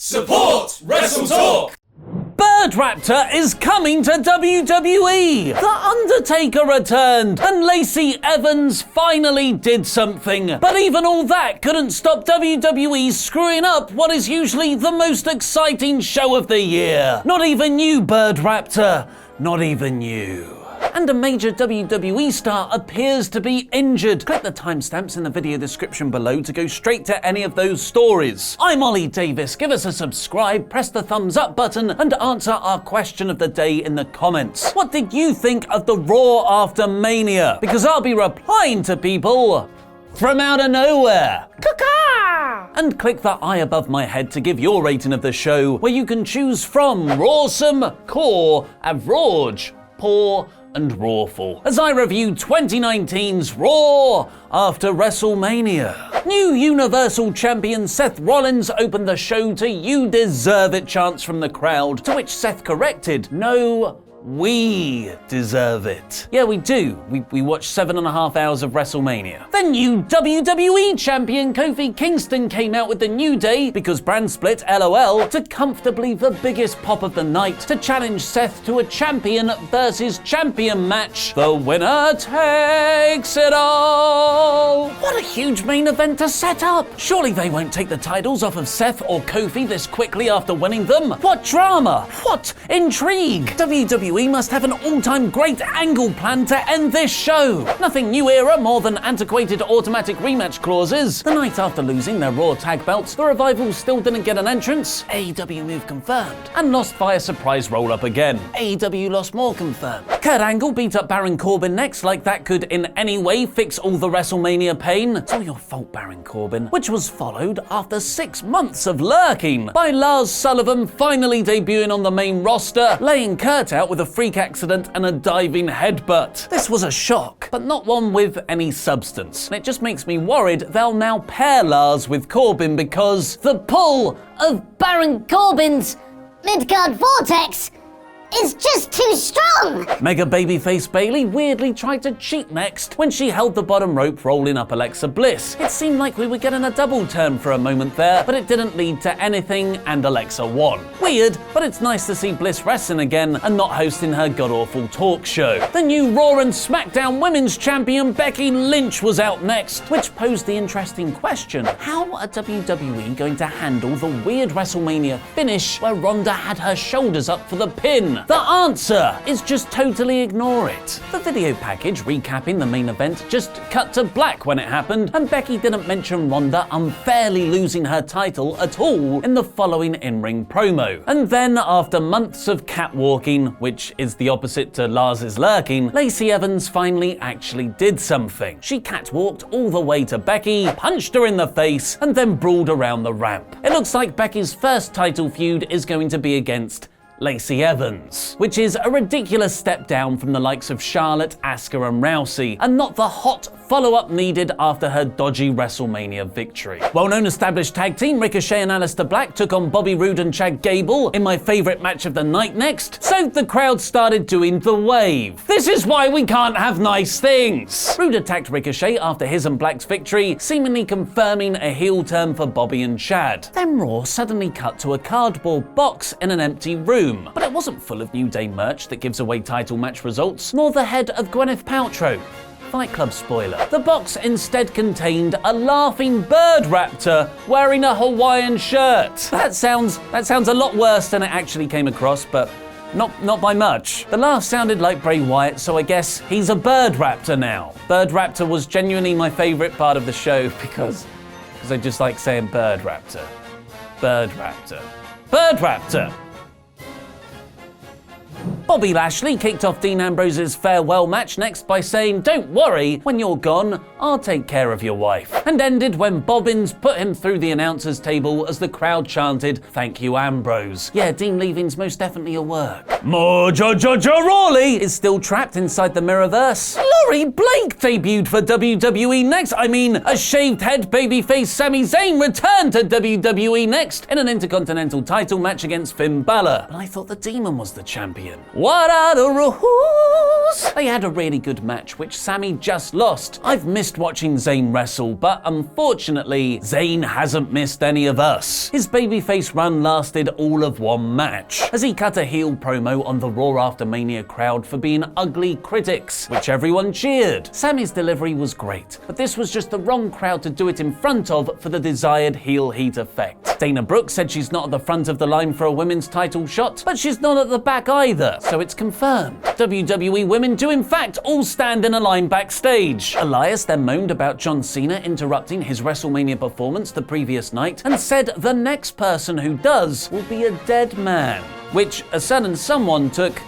Support WrestleTalk! Bird Raptor is coming to WWE! The Undertaker returned, and Lacey Evans finally did something. But even all that couldn't stop WWE screwing up what is usually the most exciting show of the year. Not even you, Bird Raptor. Not even you. And a major WWE star appears to be injured. Click the timestamps in the video description below to go straight to any of those stories. I'm Ollie Davis. Give us a subscribe, press the thumbs up button, and answer our question of the day in the comments. What did you think of the Raw after Mania? Because I'll be replying to people from out of nowhere. Caca! And click the eye above my head to give your rating of the show, where you can choose from Rawsome, Core, Average, Poor, and Rawful, as I review 2019's Raw after WrestleMania. New Universal Champion Seth Rollins opened the show to "You deserve it" chants from the crowd, to which Seth corrected, "No, we deserve it." Yeah, we do. We watched 7.5 hours of WrestleMania. Then new WWE Champion Kofi Kingston came out with the New Day, because brand split LOL, to comfortably the biggest pop of the night, to challenge Seth to a champion versus champion match. The winner takes it all. What a huge main event to set up. Surely they won't take the titles off of Seth or Kofi this quickly after winning them. What drama? What intrigue? WWE must have an all-time great angle plan to end this show. Nothing new era more than antiquated automatic rematch clauses. The night after losing their Raw tag belts, the Revival still didn't get an entrance. AEW move confirmed. And lost via surprise roll-up again. AEW lost more confirmed. Kurt Angle beat up Baron Corbin next, like that could in any way fix all the WrestleMania pain. It's all your fault, Baron Corbin. Which was followed after 6 months of lurking by Lars Sullivan finally debuting on the main roster, laying Kurt out with a freak accident and a diving headbutt. This was a shock, but not one with any substance. And it just makes me worried they'll now pair Lars with Corbin, because the pull of Baron Corbin's mid-card vortex is just too strong! Mega babyface Bayley weirdly tried to cheat next when she held the bottom rope rolling up Alexa Bliss. It seemed like we were getting a double turn for a moment there, but it didn't lead to anything, and Alexa won. Weird, but it's nice to see Bliss wrestling again and not hosting her god-awful talk show. The new Raw and SmackDown Women's Champion Becky Lynch was out next, which posed the interesting question: how are WWE going to handle the weird WrestleMania finish where Ronda had her shoulders up for the pin? The answer is just totally ignore it. The video package recapping the main event just cut to black when it happened, and Becky didn't mention Ronda unfairly losing her title at all in the following in-ring promo. And then, after months of catwalking, which is the opposite to Lars's lurking, Lacey Evans finally actually did something. She catwalked all the way to Becky, punched her in the face, and then brawled around the ramp. It looks like Becky's first title feud is going to be against Lacey Evans, which is a ridiculous step down from the likes of Charlotte, Asuka, and Rousey, and not the hot follow-up needed after her dodgy WrestleMania victory. Well-known established tag team Ricochet and Aleister Black took on Bobby Roode and Chad Gable in my favorite match of the night next, so the crowd started doing the wave. This is why we can't have nice things. Roode attacked Ricochet after his and Black's victory, seemingly confirming a heel turn for Bobby and Chad. Then Raw suddenly cut to a cardboard box in an empty room, but it wasn't full of New Day merch that gives away title match results, nor the head of Gwyneth Paltrow. Fight Club spoiler. The box instead contained a laughing bird raptor wearing a Hawaiian shirt. That sounds a lot worse than it actually came across, but not by much. The laugh sounded like Bray Wyatt, so I guess he's a bird raptor now. Bird raptor was genuinely my favorite part of the show because I just like saying bird raptor. Bird raptor. Bird raptor. Bobby Lashley kicked off Dean Ambrose's farewell match next by saying, "Don't worry, when you're gone, I'll take care of your wife," and ended when Bobbins put him through the announcer's table as the crowd chanted, "Thank you, Ambrose." Yeah, Dean leaving's most definitely a work. Mojo Rawley is still trapped inside the Mirrorverse. Laurie Blake debuted for WWE next. A shaved head babyface Sami Zayn returned to WWE next in an Intercontinental title match against Finn Balor. But I thought the Demon was the champion. What are the rules? They had a really good match, which Sami just lost. I've missed watching Zayn wrestle, but unfortunately, Zayn hasn't missed any of us. His babyface run lasted all of one match, as he cut a heel promo on the Raw After Mania crowd for being ugly critics, which everyone cheered. Sami's delivery was great, but this was just the wrong crowd to do it in front of for the desired heel heat effect. Dana Brooke said she's not at the front of the line for a women's title shot, but she's not at the back either, so it's confirmed. WWE women do in fact all stand in a line backstage. Elias then moaned about John Cena interrupting his WrestleMania performance the previous night and said the next person who does will be a dead man, which a certain someone took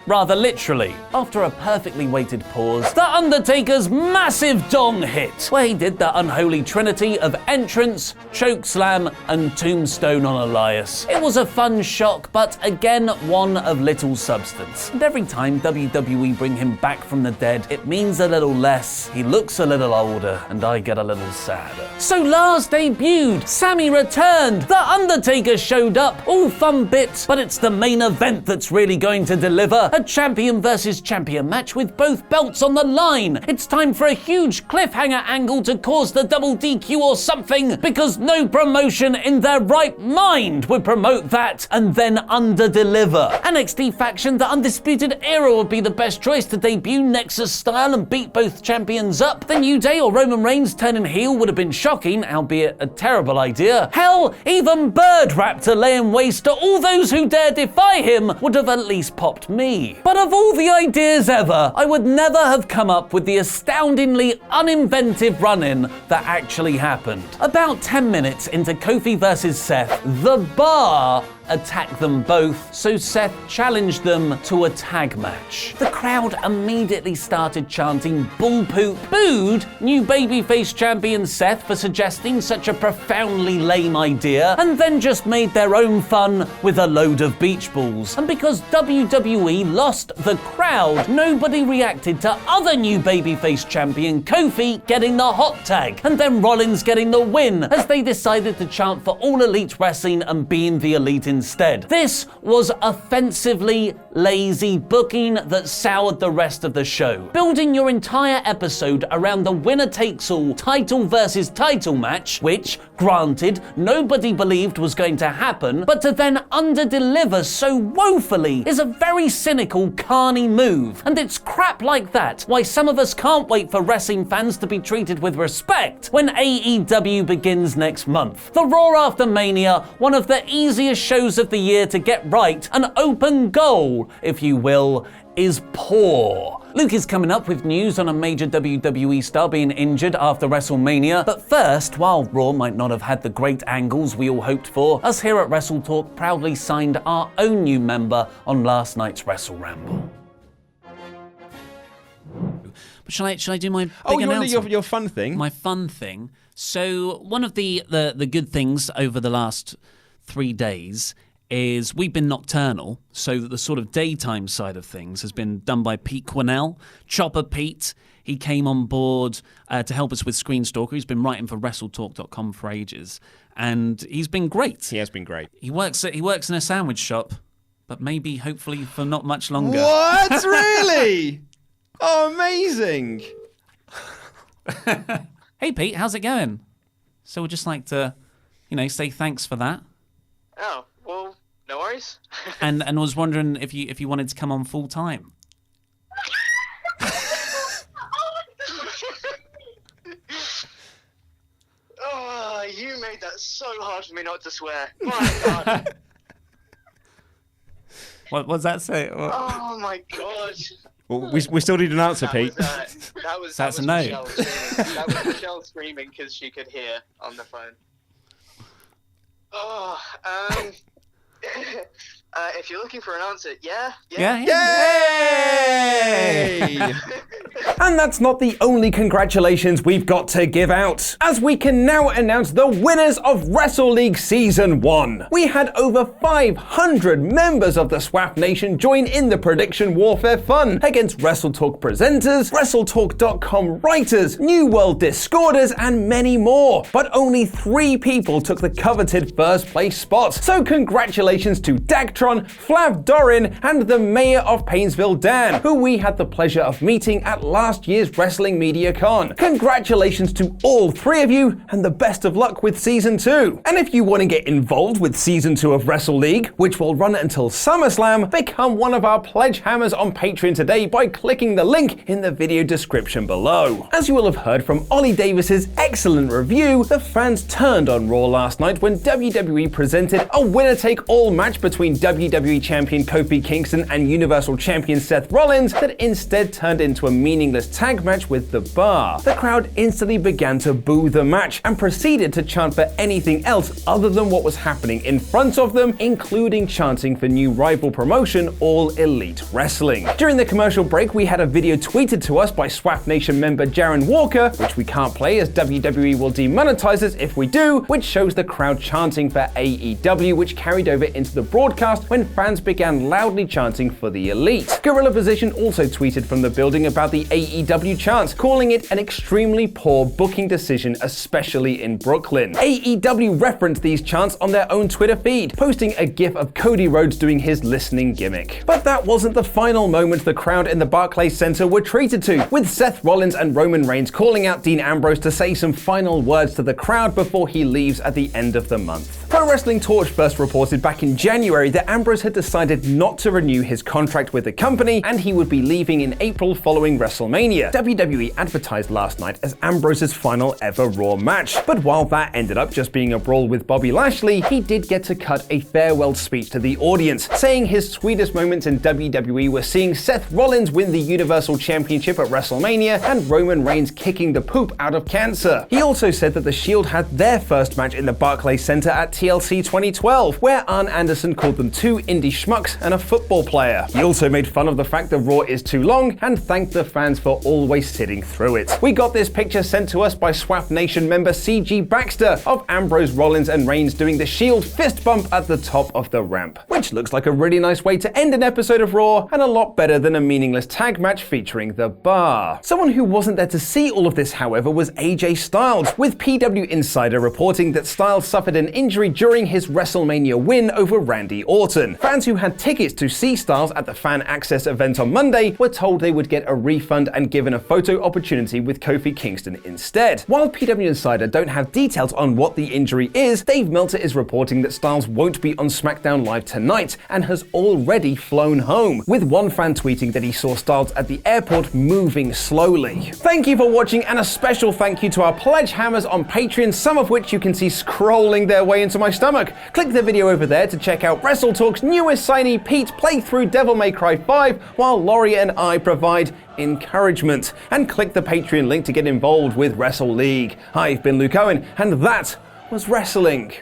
rather literally. After a perfectly weighted pause, The Undertaker's massive dong hit, where he did the unholy trinity of entrance, chokeslam, and tombstone on Elias. It was a fun shock, but again, one of little substance. And every time WWE bring him back from the dead, it means a little less, he looks a little older, and I get a little sadder. So Lars debuted, Sami returned, The Undertaker showed up, all fun bits, but it's the main event that's really going to deliver. A champion versus champion match with both belts on the line. It's time for a huge cliffhanger angle to cause the double DQ or something, because no promotion in their right mind would promote that and then underdeliver. NXT faction The Undisputed Era would be the best choice to debut Nexus style and beat both champions up. The New Day or Roman Reigns turning heel would have been shocking, albeit a terrible idea. Hell, even Bird Raptor laying waste to all those who dare defy him would have at least popped me. But of all the ideas ever, I would never have come up with the astoundingly uninventive run-in that actually happened. About 10 minutes into Kofi versus Seth, The Bar attacked them both, so Seth challenged them to a tag match. The crowd immediately started chanting bull poop, booed new babyface champion Seth for suggesting such a profoundly lame idea, and then just made their own fun with a load of beach balls. And because WWE lost the crowd, nobody reacted to other new babyface champion Kofi getting the hot tag, and then Rollins getting the win, as they decided to chant for All Elite Wrestling and being the Elite instead. This was offensively lazy booking that soured the rest of the show. Building your entire episode around the winner-takes-all title versus title match, which, granted, nobody believed was going to happen, but to then under-deliver so woefully is a very cynical, carny move. And it's crap like that why some of us can't wait for wrestling fans to be treated with respect when AEW begins next month. The Raw After Mania, one of the easiest shows of the year to get right, an open goal, if you will, is poor. Luke is coming up with news on a major WWE star being injured after WrestleMania. But first, while Raw might not have had the great angles we all hoped for, us here at WrestleTalk proudly signed our own new member on last night's Wrestle Ramble. But shall I do my big announcement? Your fun thing? My fun thing. So one of the good things over the last 3 days is we've been nocturnal, so that the sort of daytime side of things has been done by Pete Quinnell. Chopper Pete, he came on board to help us with Screenstalker. He's been writing for WrestleTalk.com for ages, and he's been great. He has been great. He works in a sandwich shop, but maybe, hopefully, for not much longer. What? Really? Oh, amazing. Hey, Pete, how's it going? So we'd just like to, say thanks for that. Oh, well, no worries. and was wondering if you wanted to come on full time. Oh, you made that so hard for me not to swear. My God. What does that say? What? Oh my God. Well, we still need an answer, Pete. That was a no. Michelle screaming. That was Michelle screaming because she could hear on the phone. Oh, if you're looking for an answer, yeah. Yay! And that's not the only congratulations we've got to give out, as we can now announce the winners of WrestleLeague Season 1. We had over 500 members of the SWAP Nation join in the prediction warfare fun against WrestleTalk presenters, WrestleTalk.com writers, New World Discorders, and many more. But only 3 people took the coveted first place spots, so congratulations to Dagtron, Flav Dorin, and the Mayor of Painesville, Dan, who we had the pleasure of meeting at last year's Wrestling Media Con. Congratulations to all 3 of you, and the best of luck with Season 2. And if you want to get involved with Season 2 of WrestleLeague, which will run until SummerSlam, become one of our pledge hammers on Patreon today by clicking the link in the video description below. As you will have heard from Ollie Davis's excellent review, the fans turned on Raw last night when WWE presented a winner-take-all match between WWE Champion Kofi Kingston and Universal Champion Seth Rollins that instead turned into a meaningless tag match with The Bar. The crowd instantly began to boo the match and proceeded to chant for anything else other than what was happening in front of them, including chanting for new rival promotion All Elite Wrestling. During the commercial break, we had a video tweeted to us by SWAP Nation member Jaron Walker, which we can't play as WWE will demonetize us if we do, which shows the crowd chanting for AEW, which carried over into the broadcast when fans began loudly chanting for the Elite. Gorilla Position also tweeted from the building about the AEW chants, calling it an extremely poor booking decision, especially in Brooklyn. AEW referenced these chants on their own Twitter feed, posting a gif of Cody Rhodes doing his listening gimmick. But that wasn't the final moment the crowd in the Barclays Center were treated to, with Seth Rollins and Roman Reigns calling out Dean Ambrose to say some final words to the crowd before he leaves at the end of the month. Pro Wrestling Torch first reported back in January that Ambrose had decided not to renew his contract with the company and he would be leaving in April following WrestleMania. WWE advertised last night as Ambrose's final ever Raw match, but while that ended up just being a brawl with Bobby Lashley, he did get to cut a farewell speech to the audience, saying his sweetest moments in WWE were seeing Seth Rollins win the Universal Championship at WrestleMania and Roman Reigns kicking the poop out of cancer. He also said that the Shield had their first match in the Barclays Center at TLC 2012, where Arn Anderson called them 2 indie schmucks and a football player. He also made fun of the fact that Raw is too long and thanked the fans for always sitting through it. We got this picture sent to us by SWAP Nation member CG Baxter of Ambrose, Rollins, and Reigns doing the Shield fist bump at the top of the ramp, which looks like a really nice way to end an episode of Raw and a lot better than a meaningless tag match featuring The Bar. Someone who wasn't there to see all of this, however, was AJ Styles, with PW Insider reporting that Styles suffered an injury during his WrestleMania win over Randy Orton. Fans who had tickets to see Styles at the Fan Access event on Monday were told they would get a refund and given a photo opportunity with Kofi Kingston instead. While PW Insider don't have details on what the injury is, Dave Meltzer is reporting that Styles won't be on SmackDown Live tonight and has already flown home, with one fan tweeting that he saw Styles at the airport moving slowly. Thank you for watching, and a special thank you to our pledge hammers on Patreon, some of which you can see scrolling their way into my stomach. Click the video over there to check out WrestleTalk's newest signee Pete play through Devil May Cry 5 while Laurie and I provide encouragement. And click the Patreon link to get involved with WrestleLeague. I've been Luke Owen, and that was wrestling.